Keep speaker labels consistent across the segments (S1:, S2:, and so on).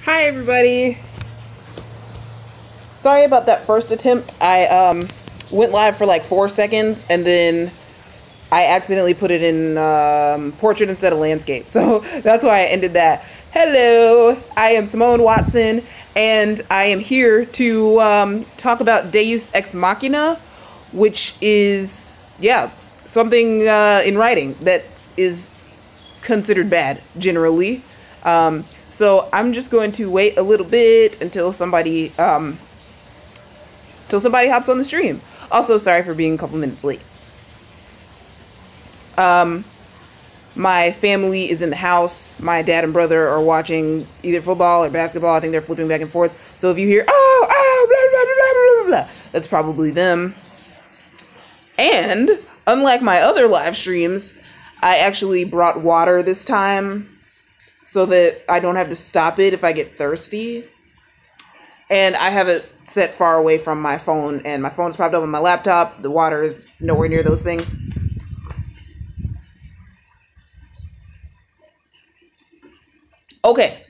S1: Hi everybody. Sorry about that first attempt. I went live for like 4 seconds and then I accidentally put it in portrait instead of landscape. So that's why I ended that. Hello, I am Simone Watson and I am here to talk about Deus Ex Machina, which is, something in writing that is considered bad generally. So I'm just going to wait a little bit until somebody hops on the stream. Also, sorry for being a couple minutes late. My family is in the house. My dad and brother are watching either football or basketball. I think they're flipping back and forth. So if you hear, oh, blah, blah, blah, blah, blah, blah, that's probably them. And unlike my other live streams, I actually brought water this time so that I don't have to stop it if I get thirsty. And I have it set far away from my phone, and my phone's propped up on my laptop. The water is nowhere near those things. Okay,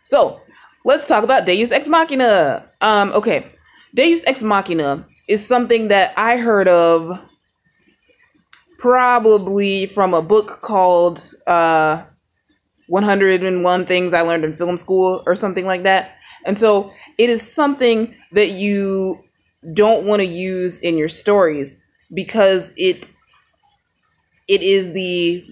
S1: so let's talk about Deus Ex Machina. Okay, Deus Ex Machina is something that I heard of probably from a book called 101 Things I Learned in Film School or something like that. And so it is something that you don't want to use in your stories because it is the,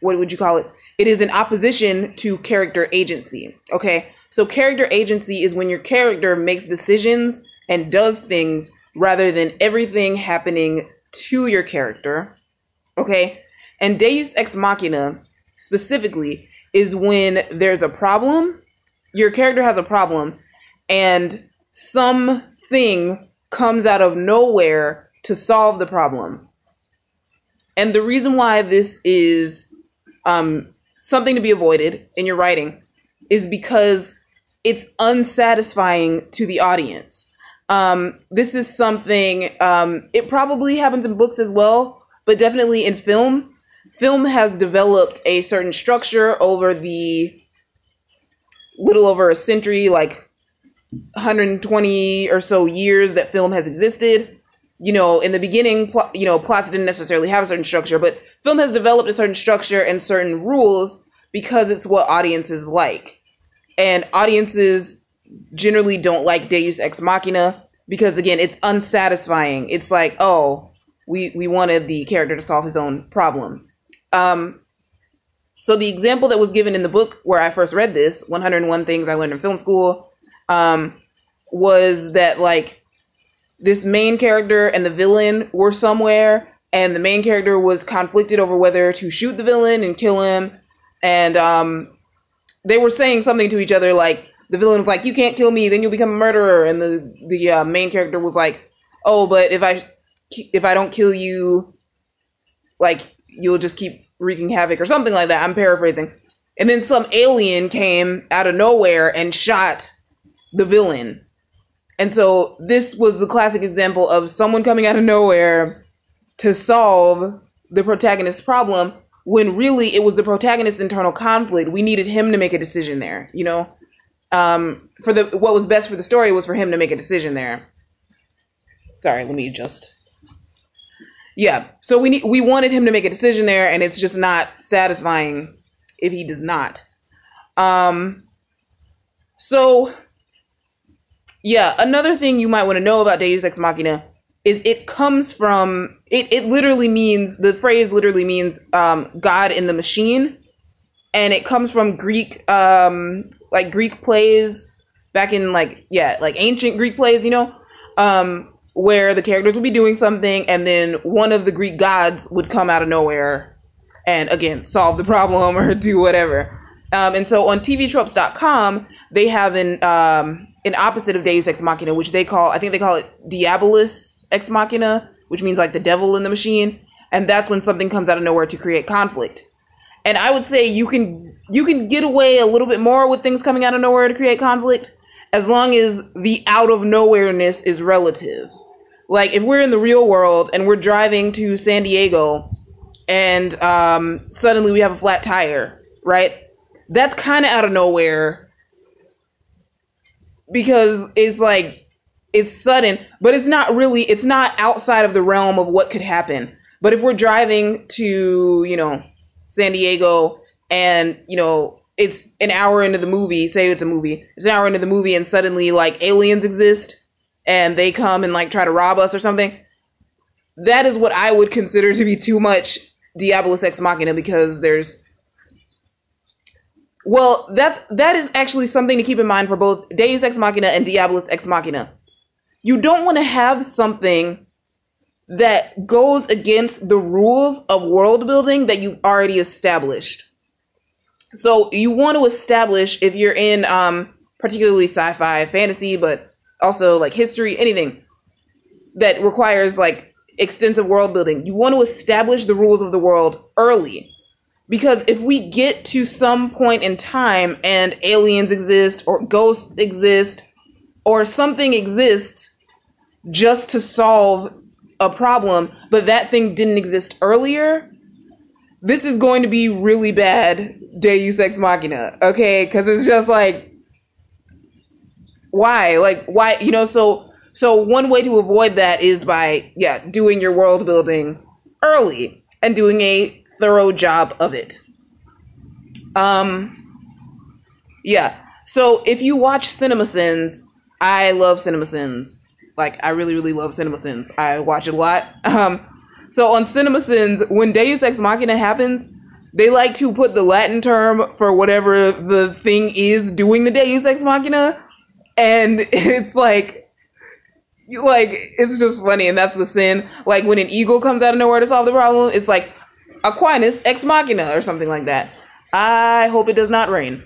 S1: what would you call it? It is in opposition to character agency. Okay. So character agency is when your character makes decisions and does things rather than everything happening to your character. Okay. And Deus Ex Machina specifically is when there's a problem, your character has a problem, and something comes out of nowhere to solve the problem. And the reason why this is something to be avoided in your writing is because it's unsatisfying to the audience. This is something, it probably happens in books as well, but definitely in film. Film has developed a certain structure over the little over a century, like 120 or so years that film has existed. You know, in the beginning, plots didn't necessarily have a certain structure, but film has developed a certain structure and certain rules because it's what audiences like. And audiences generally don't like Deus Ex Machina because, again, it's unsatisfying. It's like, oh, we wanted the character to solve his own problem. So the example that was given in the book where I first read this, 101 Things I Learned in Film School, was that like this main character and the villain were somewhere, and the main character was conflicted over whether to shoot the villain and kill him. And they were saying something to each other, like the villain was like, you can't kill me, then you'll become a murderer. And the main character was like, oh, but if I don't kill you, like, you'll just keep wreaking havoc or something like that. I'm paraphrasing. And then some alien came out of nowhere and shot the villain. And so this was the classic example of someone coming out of nowhere to solve the protagonist's problem when really it was the protagonist's internal conflict. We needed him to make a decision there, you know? What was best for the story was for him to make a decision there. Sorry, let me adjust. Yeah, so we wanted him to make a decision there, and it's just not satisfying if he does not. So, yeah, another thing you might want to know about Deus Ex Machina is it comes from, it literally means, the phrase literally means God in the machine, and it comes from Greek, like Greek plays back in like ancient Greek plays, you know, where the characters would be doing something and then one of the Greek gods would come out of nowhere and, again, solve the problem or do whatever. And so on tvtropes.com, they have an opposite of Deus Ex Machina, which I think they call it Diabolus Ex Machina, which means like the devil in the machine. And that's when something comes out of nowhere to create conflict. And I would say you can get away a little bit more with things coming out of nowhere to create conflict as long as the out of nowhere-ness is relative. Like, if we're in the real world and we're driving to San Diego and suddenly we have a flat tire, right? That's kind of out of nowhere because it's like, it's sudden, but it's not outside of the realm of what could happen. But if we're driving to, you know, San Diego and, you know, it's an hour into the movie, say it's a movie, it's an hour into the movie and suddenly like aliens exist and they come and like try to rob us or something. That is what I would consider to be too much Diabolus Ex Machina, because that is actually something to keep in mind for both Deus Ex Machina and Diabolus Ex Machina. You don't want to have something that goes against the rules of world building that you've already established. So you want to establish, if you're in particularly sci-fi, fantasy, but also like history, anything that requires like extensive world building, you want to establish the rules of the world early. Because if we get to some point in time and aliens exist or ghosts exist or something exists just to solve a problem, but that thing didn't exist earlier, this is going to be really bad Deus Ex Machina, okay? Because it's just like, why? Like, why? You know, so one way to avoid that is by, doing your world building early and doing a thorough job of it. So if you watch CinemaSins, I love CinemaSins. Like, I really, really love CinemaSins. I watch it a lot. So on CinemaSins, when Deus Ex Machina happens, they like to put the Latin term for whatever the thing is doing the Deus Ex Machina. And it's like, it's just funny. And that's the sin. Like when an eagle comes out of nowhere to solve the problem, it's like Aquinas Ex Machina or something like that. I hope it does not rain.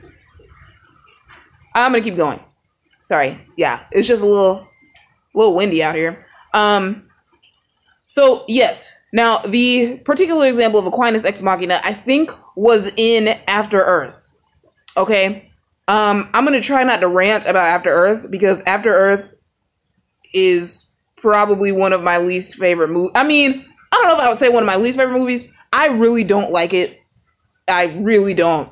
S1: I'm going to keep going. Sorry. Yeah, it's just a little windy out here. So yes, now the particular example of Aquinas Ex Machina, I think, was in After Earth. Okay. I'm going to try not to rant about After Earth, because After Earth is probably one of my least favorite movies. I mean, I don't know if I would say one of my least favorite movies. I really don't like it. I really don't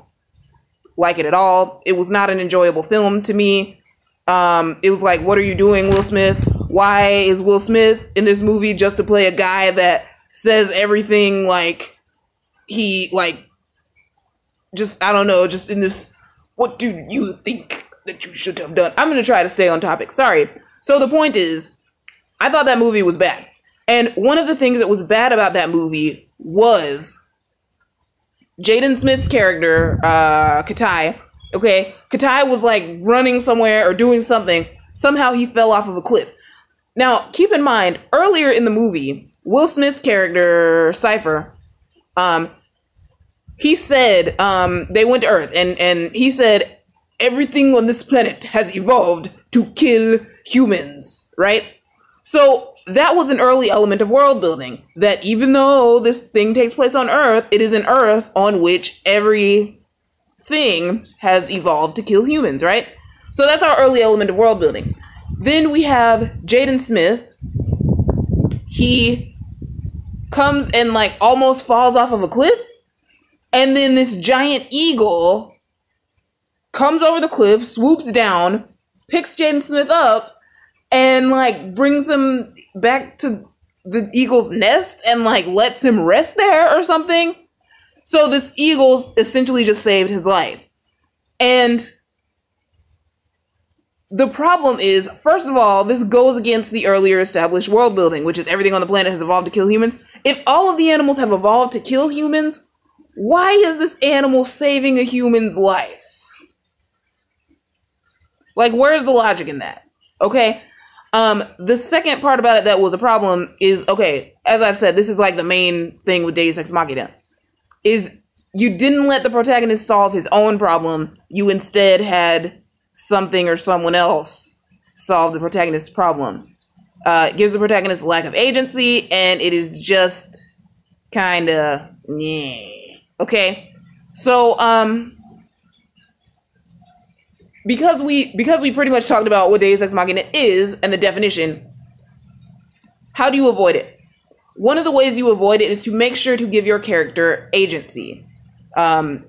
S1: like it at all. It was not an enjoyable film to me. It was like, what are you doing, Will Smith? Why is Will Smith in this movie just to play a guy that says everything like he, like, just, I don't know, just in this, what do you think that you should have done? I'm going to try to stay on topic. Sorry. So the point is, I thought that movie was bad. And one of the things that was bad about that movie was Jaden Smith's character, Katai. Okay, Katai was like running somewhere or doing something. Somehow he fell off of a cliff. Now, keep in mind, earlier in the movie, Will Smith's character, Cypher, he said, they went to Earth, and he said, everything on this planet has evolved to kill humans, right? So that was an early element of world building, that even though this thing takes place on Earth, it is an Earth on which everything has evolved to kill humans, right? So that's our early element of world building. Then we have Jaden Smith. He comes and like almost falls off of a cliff. And then this giant eagle comes over the cliff, swoops down, picks Jaden Smith up, and like brings him back to the eagle's nest and like lets him rest there or something. So this eagle essentially just saved his life. And the problem is, first of all, this goes against the earlier established world building, which is everything on the planet has evolved to kill humans. If all of the animals have evolved to kill humans, why is this animal saving a human's life? Like, where's the logic in that? Okay. The second part about it that was a problem is, okay, as I've said, this is like the main thing with Deus Ex Machina, is you didn't let the protagonist solve his own problem. You instead had something or someone else solve the protagonist's problem. It gives the protagonist a lack of agency, and it is just kind of, okay. So, because we pretty much talked about what Deus Ex Machina is and the definition, how do you avoid it? One of the ways you avoid it is to make sure to give your character agency. I'm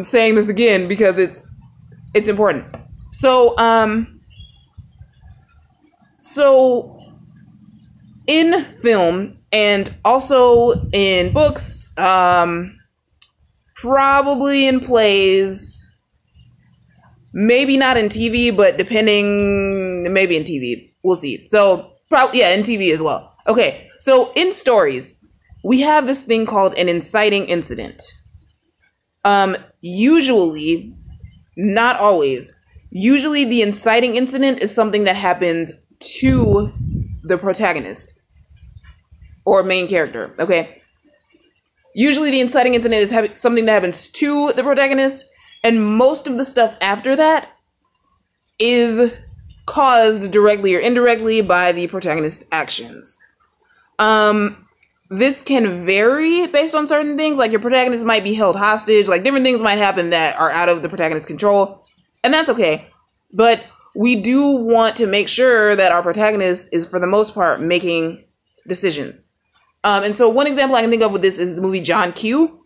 S1: saying this again because it's important. So, So in film and also in books, probably in plays, maybe not in TV, but depending, maybe in TV. We'll see. So probably, yeah, in TV as well. Okay, so in stories, we have this thing called an inciting incident. Usually, not always, usually the inciting incident is something that happens to the protagonist or main character, okay? Usually the inciting incident is something that happens to the protagonist, and most of the stuff after that is caused directly or indirectly by the protagonist's actions. This can vary based on certain things, like your protagonist might be held hostage, like different things might happen that are out of the protagonist's control, and that's okay. But we do want to make sure that our protagonist is, for the most part, making decisions. And so one example I can think of with this is the movie John Q,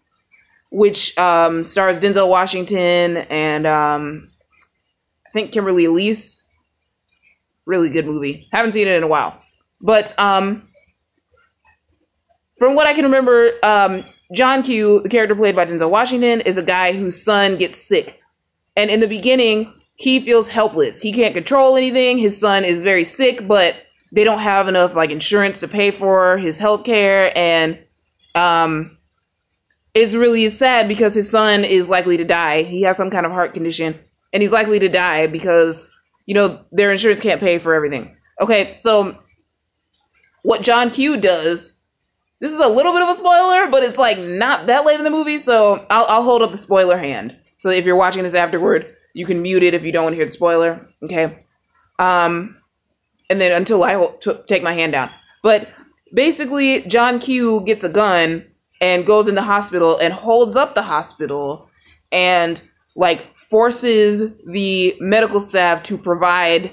S1: which stars Denzel Washington and I think Kimberly Elise. Really good movie. Haven't seen it in a while. But from what I can remember, John Q, the character played by Denzel Washington, is a guy whose son gets sick. And in the beginning, he feels helpless. He can't control anything. His son is very sick, but they don't have enough like insurance to pay for his health care. And it's really sad because his son is likely to die. He has some kind of heart condition and he's likely to die because, you know, their insurance can't pay for everything. Okay, so what John Q does, this is a little bit of a spoiler, but it's like not that late in the movie, so I'll hold up the spoiler hand. So if you're watching this afterward, you can mute it if you don't want to hear the spoiler, okay? And then until I take my hand down. But basically, John Q gets a gun and goes in the hospital and holds up the hospital and like forces the medical staff to provide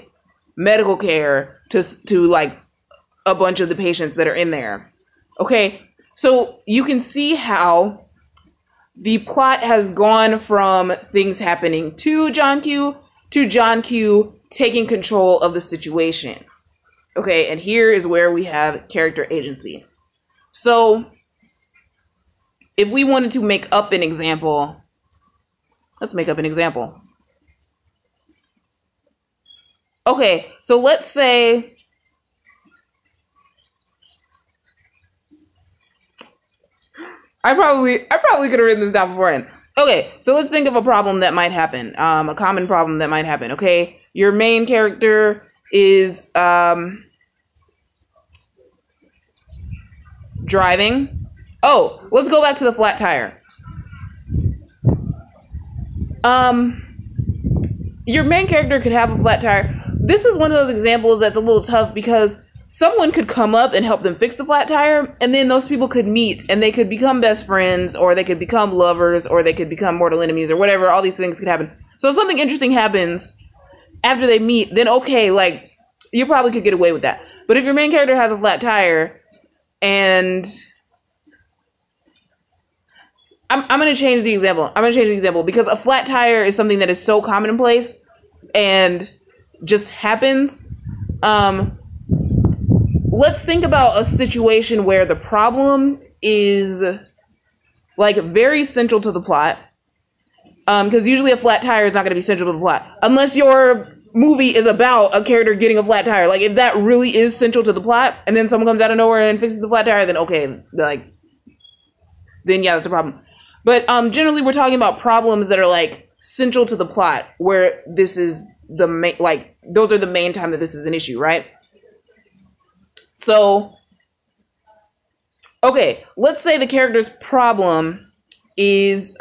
S1: medical care to like a bunch of the patients that are in there. Okay, so you can see how the plot has gone from things happening to John Q taking control of the situation. Okay, and here is where we have character agency. So if we wanted to make up an example, let's make up an example. Okay, so let's say I probably could have written this down beforehand. Okay, so let's think of a problem that might happen. A common problem that might happen. Okay, your main character is driving. Oh, let's go back to the flat tire. Your main character could have a flat tire. This is one of those examples that's a little tough because someone could come up and help them fix the flat tire, and then those people could meet and they could become best friends, or they could become lovers, or they could become mortal enemies, or whatever. All these things could happen. So if something interesting happens after they meet, then okay, like you probably could get away with that. But if your main character has a flat tire and I'm going to change the example. Because a flat tire is something that is so commonplace and just happens. Let's think about a situation where the problem is like very central to the plot. Because usually a flat tire is not going to be central to the plot. Unless your movie is about a character getting a flat tire. Like if that really is central to the plot and then someone comes out of nowhere and fixes the flat tire, then okay, like, then yeah, that's a problem. But generally we're talking about problems that are like central to the plot where this is the main, like those are the main time that this is an issue, right? So, okay, let's say the character's problem is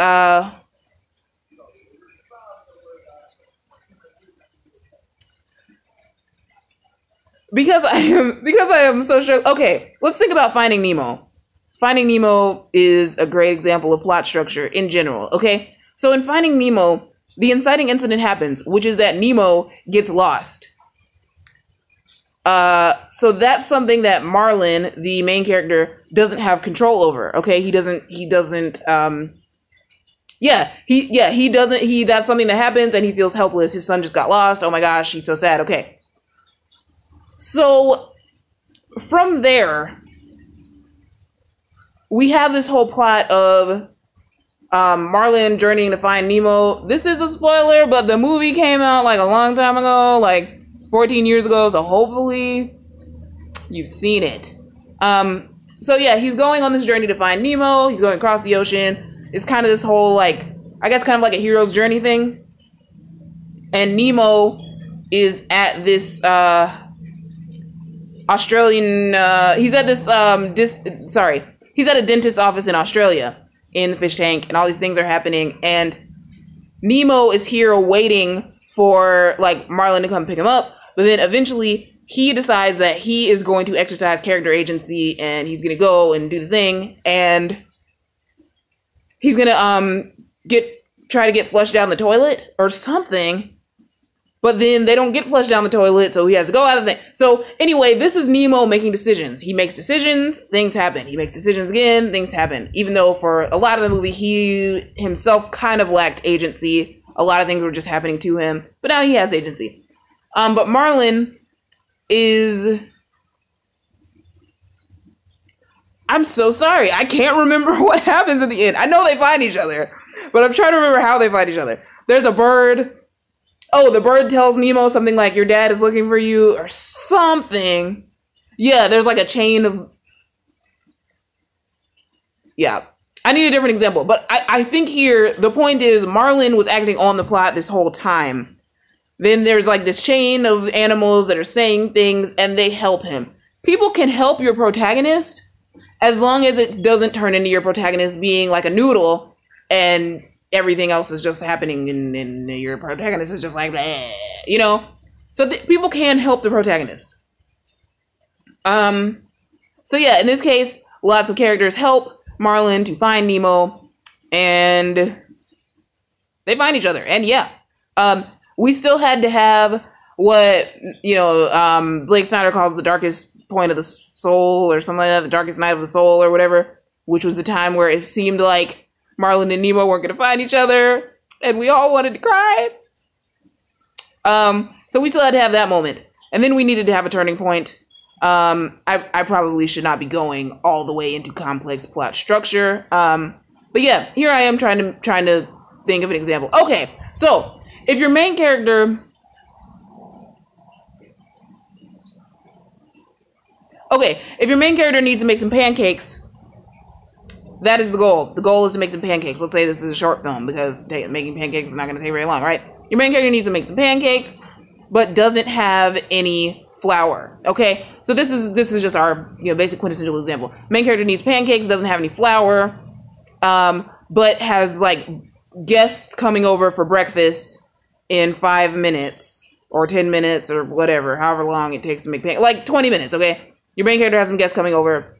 S1: because I am so sure. Okay, let's think about Finding Nemo. Finding Nemo is a great example of plot structure in general, okay? So in Finding Nemo, the inciting incident happens, which is that Nemo gets lost. So that's something that Marlin, the main character, doesn't have control over, okay? That's something that happens and he feels helpless. His son just got lost. Oh my gosh, he's so sad, okay. So from there, we have this whole plot of Marlin journeying to find Nemo. This is a spoiler, but the movie came out like a long time ago, like 14 years ago, so hopefully you've seen it. So yeah, he's going on this journey to find Nemo. He's going across the ocean. It's kind of this whole, like, I guess kind of like a hero's journey thing. And Nemo is at this Australian, he's at this, he's at a dentist's office in Australia in the fish tank, and all these things are happening, and Nemo is here waiting for, like, Marlin to come pick him up, but then eventually he decides that he is going to exercise character agency, and he's gonna go and do the thing, and he's gonna try to get flushed down the toilet or something. But then they don't get flushed down the toilet, so he has to go out of the thing. So anyway, this is Nemo making decisions. He makes decisions, things happen. He makes decisions again, things happen. Even though for a lot of the movie, he himself kind of lacked agency. A lot of things were just happening to him. But now he has agency. But Marlin is... I'm so sorry. I can't remember what happens at the end. I know they find each other, but I'm trying to remember how they find each other. There's a bird. Oh, the bird tells Nemo something like, your dad is looking for you, or something. Yeah, there's like a chain of... Yeah, I need a different example. But I think here, the point is, Marlin was acting on the plot this whole time. Then there's like this chain of animals that are saying things, and they help him. People can help your protagonist, as long as it doesn't turn into your protagonist being like a noodle, and everything else is just happening, and your protagonist is just like, bleh, you know? So people can help the protagonist. So yeah, in this case, lots of characters help Marlin to find Nemo, and they find each other. And yeah, we still had to have what, you know, Blake Snyder calls the darkest point of the soul, or something like that, the darkest night of the soul, or whatever, which was the time where it seemed like Marlin and Nemo weren't going to find each other, and we all wanted to cry. So we still had to have that moment. And then we needed to have a turning point. I probably should not be going all the way into complex plot structure. But yeah, here I am trying to think of an example. Okay, so if your main character... Okay, if your main character needs to make some pancakes... That is the goal. The goal is to make some pancakes. Let's say this is a short film, because making pancakes is not going to take very long, right? Your main character needs to make some pancakes, but doesn't have any flour. Okay, so this is just our, you know, basic quintessential example. Main character needs pancakes, doesn't have any flour, but has like guests coming over for breakfast in 5 minutes or 10 minutes or whatever, however long it takes to make pancakes, like 20 minutes. Okay, your main character has some guests coming over.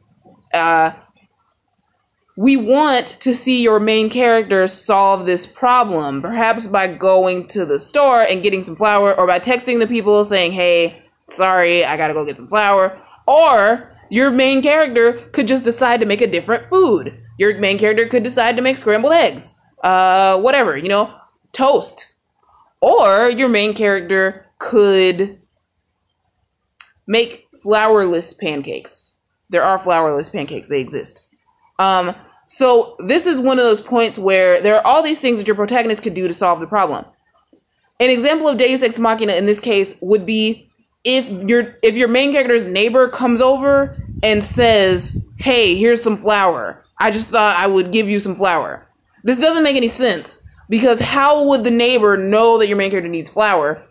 S1: We want to see your main character solve this problem, perhaps by going to the store and getting some flour, or by texting the people saying, hey, sorry, I gotta go get some flour. Or your main character could just decide to make a different food. Your main character could decide to make scrambled eggs, whatever, you know, toast. Or your main character could make flourless pancakes. There are flourless pancakes, they exist. So this is one of those points where there are all these things that your protagonist could do to solve the problem. An example of Deus Ex Machina in this case would be if your main character's neighbor comes over and says, hey, here's some flour. I just thought I would give you some flour. This doesn't make any sense, because how would the neighbor know that your main character needs flour?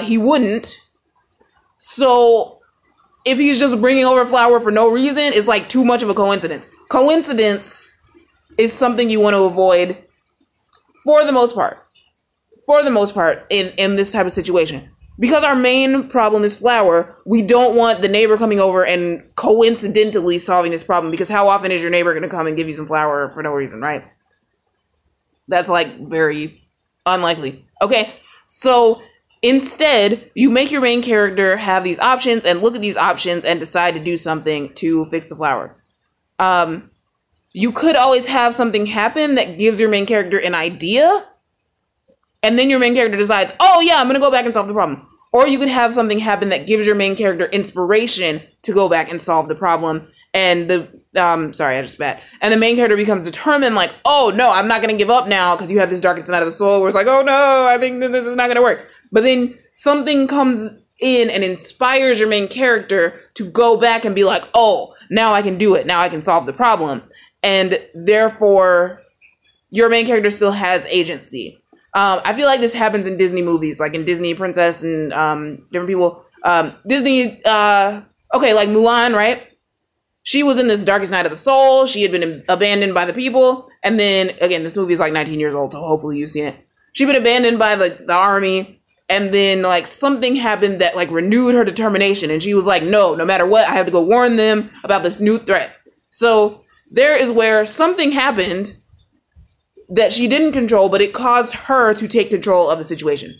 S1: He wouldn't. So if he's just bringing over flour for no reason, it's like too much of a coincidence. Coincidence is something you want to avoid for the most part. For the most part in this type of situation. Because our main problem is flour, we don't want the neighbor coming over and coincidentally solving this problem, because how often is your neighbor going to come and give you some flour for no reason, right? That's like very unlikely. Okay, so instead, you make your main character have these options and look at these options and decide to do something to fix the flour. You could always have something happen that gives your main character an idea, and then your main character decides, oh yeah, I'm gonna go back and solve the problem. Or you could have something happen that gives your main character inspiration to go back and solve the problem. And sorry, I just spat. And the main character becomes determined, like, oh no, I'm not going to give up now, because you have this darkest night of the soul where it's like, oh no, I think this is not going to work. But then something comes in and inspires your main character to go back and be like, oh, now I can do it. Now I can solve the problem. And therefore, your main character still has agency. I feel like this happens in Disney movies, like in Disney Princess and different people. Disney, okay, like Mulan, right? She was in this darkest night of the soul. She had been abandoned by the people. And then, again, this movie is like 19 years old, so hopefully you've seen it. She'd been abandoned by the army. And then, like, something happened that, like, renewed her determination. And she was like, no matter what, I have to go warn them about this new threat. So there is where something happened that she didn't control, but it caused her to take control of the situation.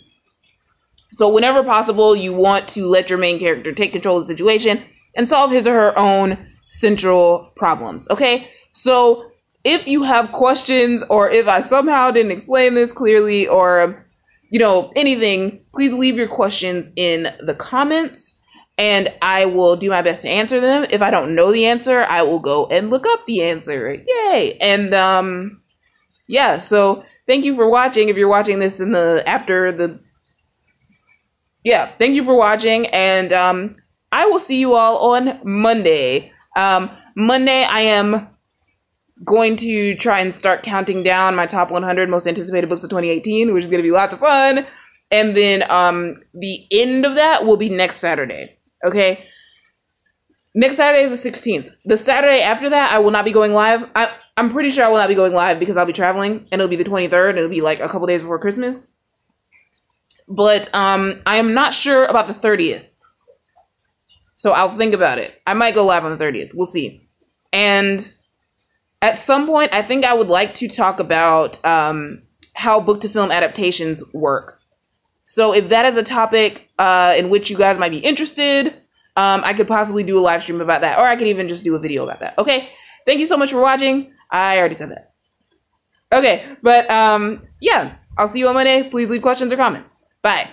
S1: So whenever possible, you want to let your main character take control of the situation and solve his or her own central problems. Okay? So if you have questions, or if I somehow didn't explain this clearly, or, you know, anything, please leave your questions in the comments and I will do my best to answer them. If I don't know the answer, I will go and look up the answer. Yay! And, yeah, so thank you for watching. If you're watching this in thank you for watching, and I will see you all on Monday. Monday, I am going to try and start counting down my top 100 most anticipated books of 2018, which is going to be lots of fun. And then the end of that will be next Saturday. Okay? Next Saturday is the 16th. The Saturday after that, I will not be going live. I'm pretty sure I will not be going live because I'll be traveling, and it'll be the 23rd, and it'll be like a couple days before Christmas. But I am not sure about the 30th. So I'll think about it. I might go live on the 30th. We'll see. And at some point, I think I would like to talk about how book-to-film adaptations work. So if that is a topic in which you guys might be interested, I could possibly do a live stream about that, or I could even just do a video about that. Okay? Thank you so much for watching. I already said that. Okay, but yeah, I'll see you on Monday. Please leave questions or comments. Bye.